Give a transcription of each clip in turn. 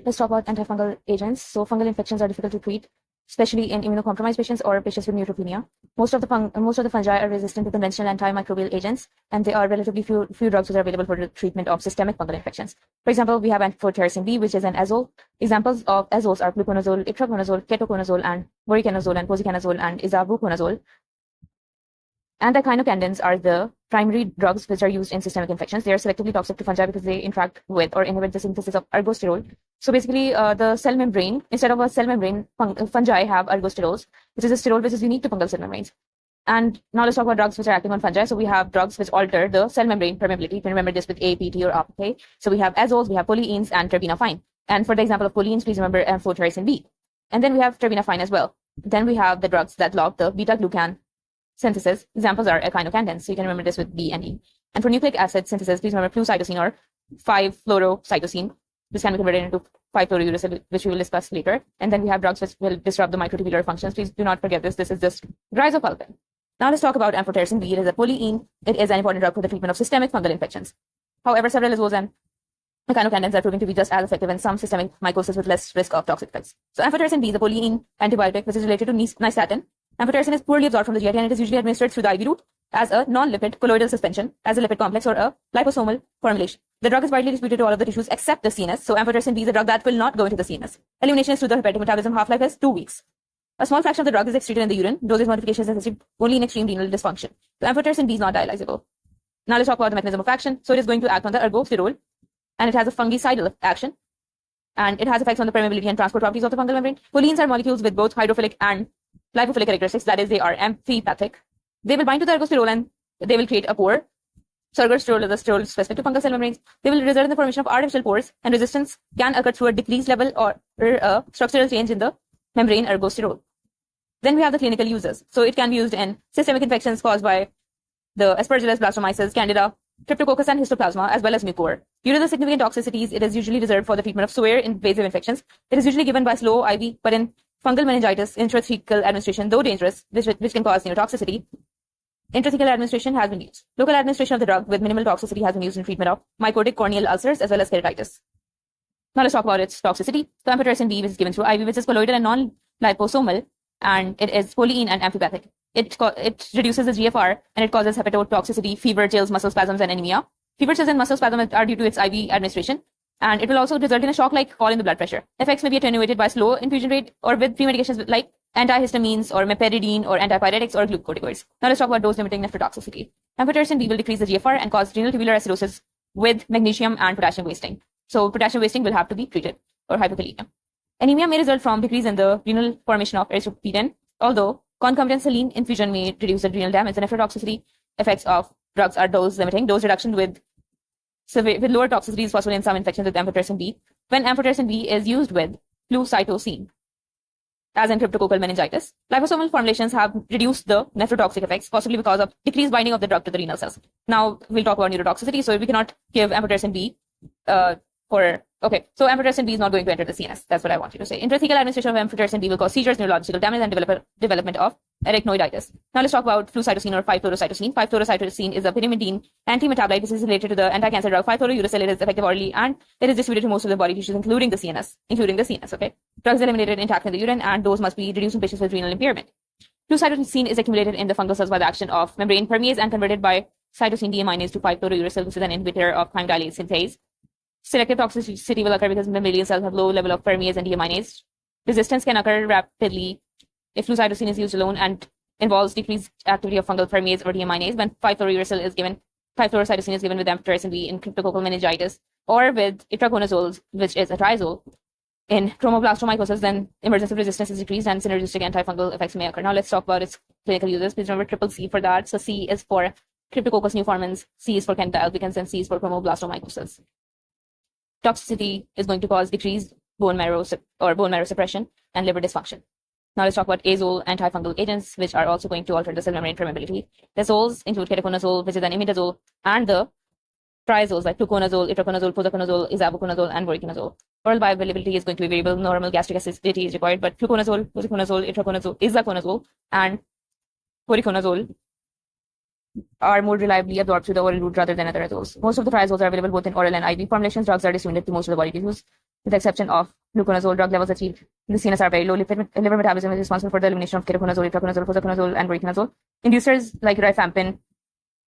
Let's talk about antifungal agents. So fungal infections are difficult to treat, especially in immunocompromised patients or patients with neutropenia. Most of the fungi are resistant to conventional antimicrobial agents, and there are relatively few drugs which are available for the treatment of systemic fungal infections. For example, we have amphotericin B, which is an azole. Examples of azoles are fluconazole, itraconazole, ketoconazole, and voriconazole, and posaconazole, and isavuconazole. Antikinocandins are the primary drugs which are used in systemic infections. They are selectively toxic to fungi because they interact with or inhibit the synthesis of ergosterol. So basically, the cell membrane, instead of a cell membrane, fungi have ergosterols, which is a sterol which is unique to fungal cell membranes. And now let's talk about drugs which are acting on fungi. So we have drugs which alter the cell membrane permeability. You can remember this with A, PT, or APK. So we have azoles, we have polyenes, and terbinafine. And for the example of polyenes, please remember amphotericin B. And then we have terbinafine as well. Then we have the drugs that block the beta-glucan synthesis. Examples are echinocandins, so you can remember this with B and E. And for nucleic acid synthesis, please remember flucytosine or 5-fluorocytosine. This can be converted into 5-fluorouracil, which we will discuss later. And then we have drugs which will disrupt the microtubular functions. Please do not forget this. This is just rhizopulpin. Now let's talk about amphotericin B. It is a polyene. It is an important drug for the treatment of systemic fungal infections. However, several azoles and echinocandins are proving to be just as effective in some systemic mycosis with less risk of toxic effects. So amphotericin B is a polyene antibiotic which is related to nystatin. Amphotericin is poorly absorbed from the GIT and it is usually administered through the IV route as a non-lipid colloidal suspension, as a lipid complex, or a liposomal formulation. The drug is widely distributed to all of the tissues except the CNS, so amphotericin B is a drug that will not go into the CNS. Elimination is through the hepatic metabolism. Half-life is 2 weeks. A small fraction of the drug is excreted in the urine. Dosage modification is necessary only in extreme renal dysfunction. So amphotericin B is not dialyzable. Now let's talk about the mechanism of action. So it is going to act on the ergosterol, and it has a fungicidal action, and it has effects on the permeability and transport properties of the fungal membrane. Polyenes are molecules with both hydrophilic and lipophilic characteristics, that is, they are amphipathic. They will bind to the ergosterol and they will create a pore. So ergosterol is a sterol specific to fungal cell membranes. They will result in the formation of artificial pores, and resistance can occur through a decreased level or a structural change in the membrane ergosterol. Then we have the clinical uses. So it can be used in systemic infections caused by the Aspergillus, blastomyces, Candida, Cryptococcus, and Histoplasma, as well as mucor. Due to the significant toxicities, it is usually reserved for the treatment of severe invasive infections. It is usually given by slow IV, but in fungal meningitis, intrathecal administration, though dangerous, which can cause neurotoxicity, intrathecal administration has been used. Local administration of the drug with minimal toxicity has been used in treatment of mycotic corneal ulcers as well as keratitis. Now let's talk about its toxicity. So amphotericin B is given through IV, which is colloidal and non-liposomal, and it is polyene and amphipathic. It reduces the GFR, and it causes hepatotoxicity, fever, chills, muscle spasms, and anemia. Fever, chills, and muscle spasms are due to its IV administration, and it will also result in a shock-like fall in the blood pressure. Effects may be attenuated by slow infusion rate or with pre-medications like antihistamines or meperidine or antipyretics or glucocorticoids. Now let's talk about dose-limiting nephrotoxicity. Amphotericin B will decrease the GFR and cause renal tubular acidosis with magnesium and potassium wasting. So potassium wasting will have to be treated, or hypokalemia. Anemia may result from decrease in the renal formation of erythropoietin, although concomitant saline infusion may reduce the renal damage. The nephrotoxicity effects of drugs are dose-limiting. Dose reduction with lower toxicity is possible in some infections with amphotericin B. When amphotericin B is used with flucytosine, as in cryptococcal meningitis, liposomal formulations have reduced the nephrotoxic effects, possibly because of decreased binding of the drug to the renal cells. Now we'll talk about neurotoxicity. So we cannot give amphotericin B so amphotericin B is not going to enter the CNS. That's what I want you to say. Intrathecal administration of amphotericin B will cause seizures, neurological damage, and development of arachnoiditis. Now let's talk about flucytosine or 5-fluorocytosine. 5-fluorocytosine is a pyrimidine antimetabolite. This is related to the anti-cancer drug 5-fluorouracil. It is effective orally, and it is distributed to most of the body tissues, including the CNS. Okay, drugs eliminated intact in the urine, and those must be reduced in patients with renal impairment. Flucytosine is accumulated in the fungal cells by the action of membrane permease and converted by cytosine deaminase to 5-fluorouracil, which is an inhibitor of thymidylate synthase. Selective toxicity will occur because mammalian cells have low level of permease and deaminase. Resistance can occur rapidly if flucytosine is used alone and involves decreased activity of fungal permease or deaminase. When 5-fluorouracil is given, 5-fluorocytosine is given with amphotericin B in cryptococcal meningitis, or with itraconazole, which is a triazole, in chromoblastomycosis, then emergence of resistance is decreased and synergistic antifungal effects may occur. Now let's talk about its clinical uses. Please remember CCC for that. So C is for Cryptococcus neoformans, C is for Candida albicans, and C is for chromoblastomycosis. Toxicity is going to cause decreased bone marrow suppression and liver dysfunction. Now let's talk about azole antifungal agents, which are also going to alter the cell membrane permeability. The azoles include ketoconazole, which is an imidazole, and the triazoles like fluconazole, itraconazole, posaconazole, isavuconazole, and voriconazole. Oral bioavailability is going to be variable. Normal gastric acidity is required, but fluconazole, posaconazole, itraconazole, isaconazole, and voriconazole are more reliably absorbed through the oral route rather than other azoles. Most of the triazoles are available both in oral and IV formulations. Drugs are distributed to most of the body tissues. with the exception of fluconazole. Drug levels achieved in the CNS are very low. Liver metabolism is responsible for the elimination of ketoconazole, itraconazole, posaconazole, and voriconazole. Inducers like rifampin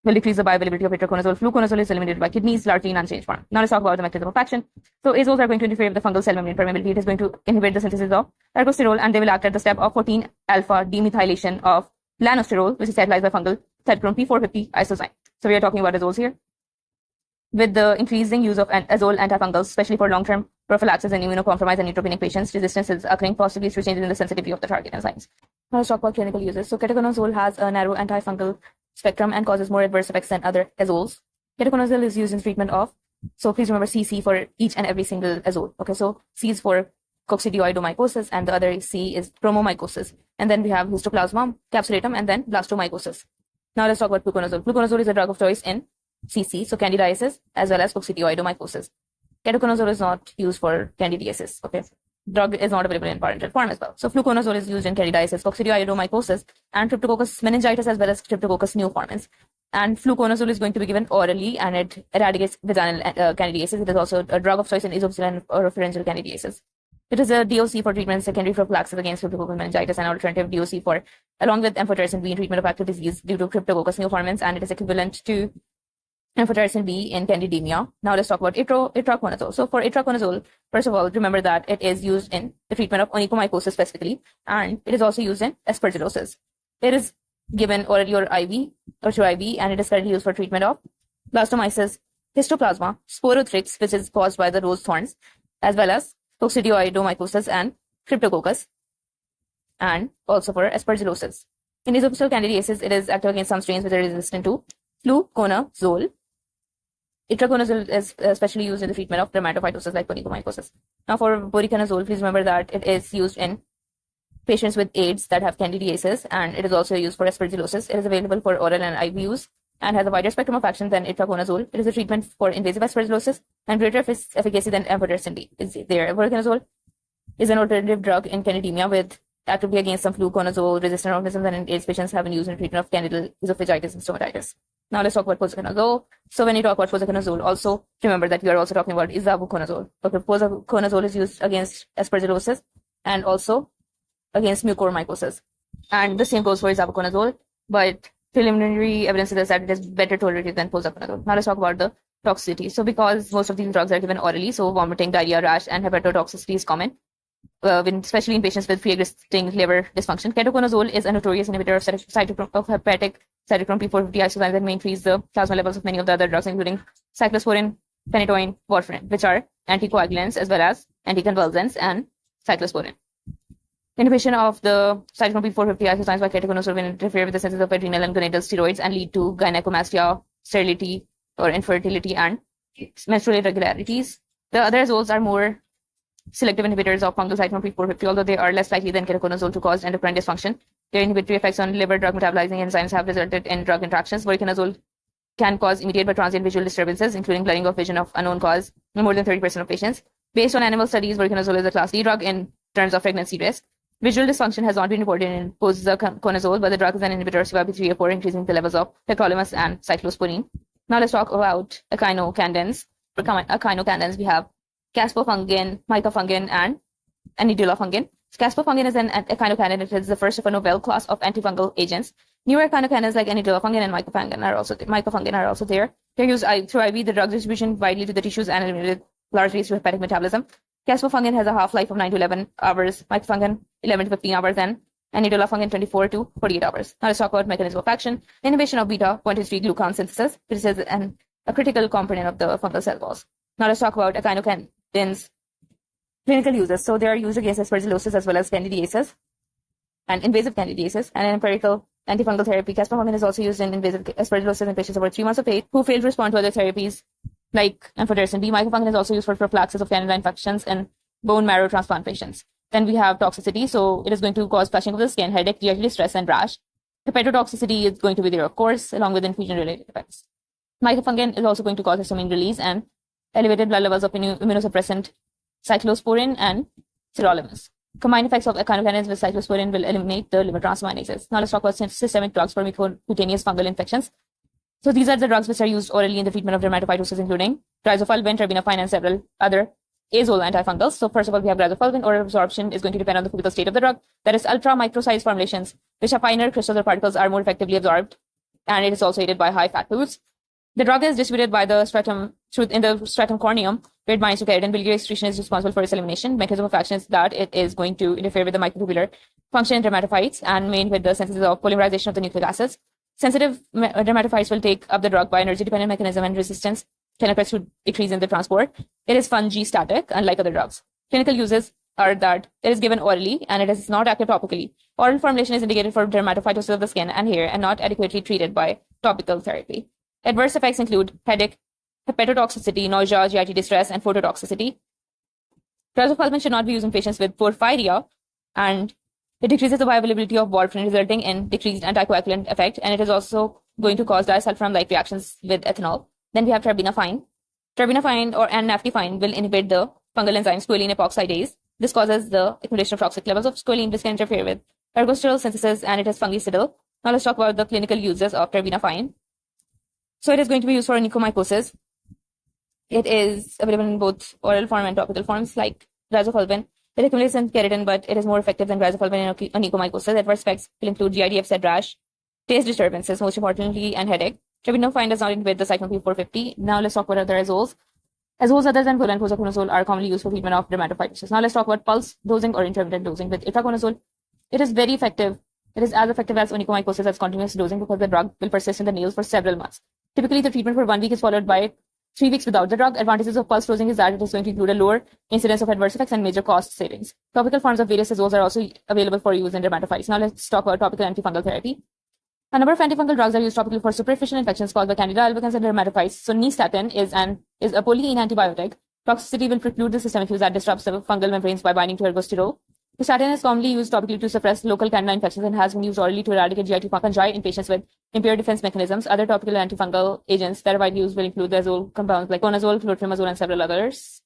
will decrease the bioavailability of itraconazole. Fluconazole is eliminated by kidneys, largely in unchanged form. Now let's talk about the mechanism of action. So azoles are going to interfere with the fungal cell membrane permeability. It is going to inhibit the synthesis of ergosterol, and they will act at the step of 14-alpha demethylation of lanosterol, which is catalyzed by fungal cytochrome P450 isozyme. So we are talking about azoles here. With the increasing use of azole antifungals, especially for long-term prophylaxis in immunocompromised and neutropenic patients, resistance is occurring, possibly through changes in the sensitivity of the target enzymes. Now let's talk about clinical uses. So ketoconazole has a narrow antifungal spectrum and causes more adverse effects than other azoles. Ketoconazole is used in treatment of, so please remember CC for each and every single azole. Okay, so C is for coccidioidomycosis and the other C is chromomycosis. And then we have histoplasma capsulatum and then blastomycosis. Now let's talk about fluconazole. Fluconazole is a drug of choice in CC, so candidiasis, as well as coccidioidomycosis. Ketoconazole is not used for candidiasis. Okay, drug is not available in parenteral form as well. So fluconazole is used in candidiasis, coccidioidomycosis, and cryptococcus meningitis, as well as cryptococcus neoformans. And fluconazole is going to be given orally, and it eradicates vaginal candidiasis. It is also a drug of choice in esophageal and oropharyngeal candidiasis. It is a DOC for treatment secondary prophylaxis against cryptococcus meningitis, and alternative DOC for, along with amphotericin B, in treatment of active disease due to cryptococcus neoformans, and it is equivalent to amphotericin B in candidemia. Now let's talk about itraconazole. So for itraconazole, first of all, remember that it is used in the treatment of onychomycosis specifically, and it is also used in aspergillosis. It is given orally or IV or through IV, and it is currently used for treatment of blastomyces, histoplasma, sporothrix, which is caused by the rose thorns, as well as coccidioidomycosis and cryptococcus, and also for aspergillosis. In esophageal candidiasis, it is active against some strains which are resistant to fluconazole. Itraconazole is especially used in the treatment of dermatophytosis like onychomycosis. Now for voriconazole, please remember that it is used in patients with AIDS that have candidiasis, and it is also used for aspergillosis. It is available for oral and IV use and has a wider spectrum of action than itraconazole. It is a treatment for invasive aspergillosis and greater efficacy than amphotericin B is there. Voriconazole is an alternative drug in candidemia with actively against some fluconazole resistant organisms, and in AIDS patients have been used in treatment of candidal esophagitis and stomatitis. Now let's talk about posaconazole. So when you talk about posaconazole, also remember that we are also talking about izavuconazole. Okay, posaconazole is used against aspergillosis and also against mucormycosis. And the same goes for izavuconazole, but preliminary evidence suggests that it is better tolerated than posaconazole. Now let's talk about the toxicity. So because most of these drugs are given orally, so vomiting, diarrhea, rash, and hepatotoxicity is common, especially in patients with pre-existing liver dysfunction. Ketoconazole is a notorious inhibitor of hepatic cytochrome P450 isozyme that may increase the plasma levels of many of the other drugs, including cyclosporin, phenytoin, warfarin, which are anticoagulants as well as anticonvulsants, and cyclosporin. Inhibition of the cytochrome P450 isozymes by ketoconazole will interfere with the synthesis of adrenal and gonadal steroids and lead to gynecomastia, sterility or infertility, and menstrual irregularities. The other azoles are more selective inhibitors of fungal cytochrome P450, although they are less likely than ketoconazole to cause endocrine dysfunction. Their inhibitory effects on liver drug metabolizing enzymes have resulted in drug interactions. Voriconazole can cause immediate but transient visual disturbances, including blurring of vision of unknown cause in more than 30% of patients. Based on animal studies, voriconazole is a class D drug in terms of pregnancy risk. Visual dysfunction has not been reported in posaconazole, but the drug is an inhibitor of CYP3A4, increasing the levels of tacrolimus and cyclosporine. Now let's talk about echinocandins. For echinocandins, we have caspofungin, micafungin, and anidulafungin. Caspofungin is an echinocandin. It is the first of a novel class of antifungal agents. Newer echinocandins like anidulafungin and micafungin are also there. They're used through IV. The drug distribution widely to the tissues and eliminated largely through hepatic metabolism. Caspofungin has a half-life of 9 to 11 hours, micafungin 11 to 15 hours, and anidulafungin 24 to 48 hours. Now let's talk about mechanism of action. Inhibition of beta-123 glucan synthesis, which is a critical component of the fungal cell walls. Now let's talk about echinocandins. Clinical uses. So they are used against aspergillosis as well as candidiasis and invasive candidiasis, and in empirical antifungal therapy. Caspofungin is also used in invasive aspergillosis in patients over 3 months of age who failed to respond to other therapies like amphotericin B. Micafungin is also used for prophylaxis of candida infections in bone marrow transplant patients. Then we have toxicity. So it is going to cause flushing of the skin, headache, GI distress, and rash. Hepatotoxicity is going to be there, of course, along with infusion-related effects. Micafungin is also going to cause histamine release and elevated blood levels of immunosuppressant cyclosporin and sirolimus. Combined effects of echinocandins with cyclosporin will eliminate the liver transaminases. Now let's talk about systemic drugs for mucocutaneous fungal infections. So these are the drugs which are used orally in the treatment of dermatophytosis, including trizofulvin, terbinafine, and several other azole antifungals. So first of all, we have grazopulvin. Oral absorption is going to depend on the physical state of the drug. That is, ultra micro-sized formulations, which have finer crystals or particles, are more effectively absorbed, and it is also aided by high fat foods. The drug is distributed by the stratum in the stratum corneum, where it binds to keratin. Biliary excretion is responsible for its elimination. Mechanism of action is that it is going to interfere with the microtubular function in dermatophytes and main with the synthesis of polymerization of the nucleic acids. Sensitive dermatophytes will take up the drug by energy-dependent mechanism, and resistance can occur through decrease in the transport. It is fungi-static, unlike other drugs. Clinical uses are that it is given orally and it is not active topically. Oral formulation is indicated for dermatophytosis of the skin and hair and not adequately treated by topical therapy. Adverse effects include headache, hepatotoxicity, nausea, GIT distress, and phototoxicity. Grazopulvin should not be used in patients with porphyria, and it decreases the bioavailability of warfarin, resulting in decreased anticoagulant effect, and it is also going to cause disulfiram-like reactions with ethanol. Then we have terbinafine. Terbinafine and naftifine will inhibit the fungal enzyme squalene epoxidase. This causes the accumulation of toxic levels of squalene, which can interfere with ergosterol synthesis, and it is fungicidal. Now let's talk about the clinical uses of terbinafine. So it is going to be used for onychomycosis. It is available in both oral form and topical forms, like grazopulvin. It accumulates in keratin, but it is more effective than grazopulvin in onychomycosis. Adverse effects will include GI, upset rash, taste disturbances, most importantly, and headache. Terbinafine does not inhibit the cyclone P450. Now let's talk about other azoles. Azoles other than and posaconazole are commonly used for treatment of dermatophytosis. Now let's talk about pulse dosing or intermittent dosing. With itraconazole, it is very effective. It is as effective as onychomycosis as continuous dosing because the drug will persist in the nails for several months. Typically, the treatment for 1 week is followed by 3 weeks without the drug. Advantages of pulse dosing is that it is going to include a lower incidence of adverse effects and major cost savings. Topical forms of various azoles are also available for use in dermatophytes. Now let's talk about topical antifungal therapy. A number of antifungal drugs are used topically for superficial infections caused by Candida albicans and dermatophytes. So nystatin is a polyene antibiotic. Toxicity will preclude the systemic use that disrupts the fungal membranes by binding to ergosterol. Nystatin is commonly used topically to suppress local Candida infections and has been used orally to eradicate GIT fungi in patients with impaired defense mechanisms. Other topical antifungal agents that are widely used will include the azole compounds like conazole, clotrimazole, and several others.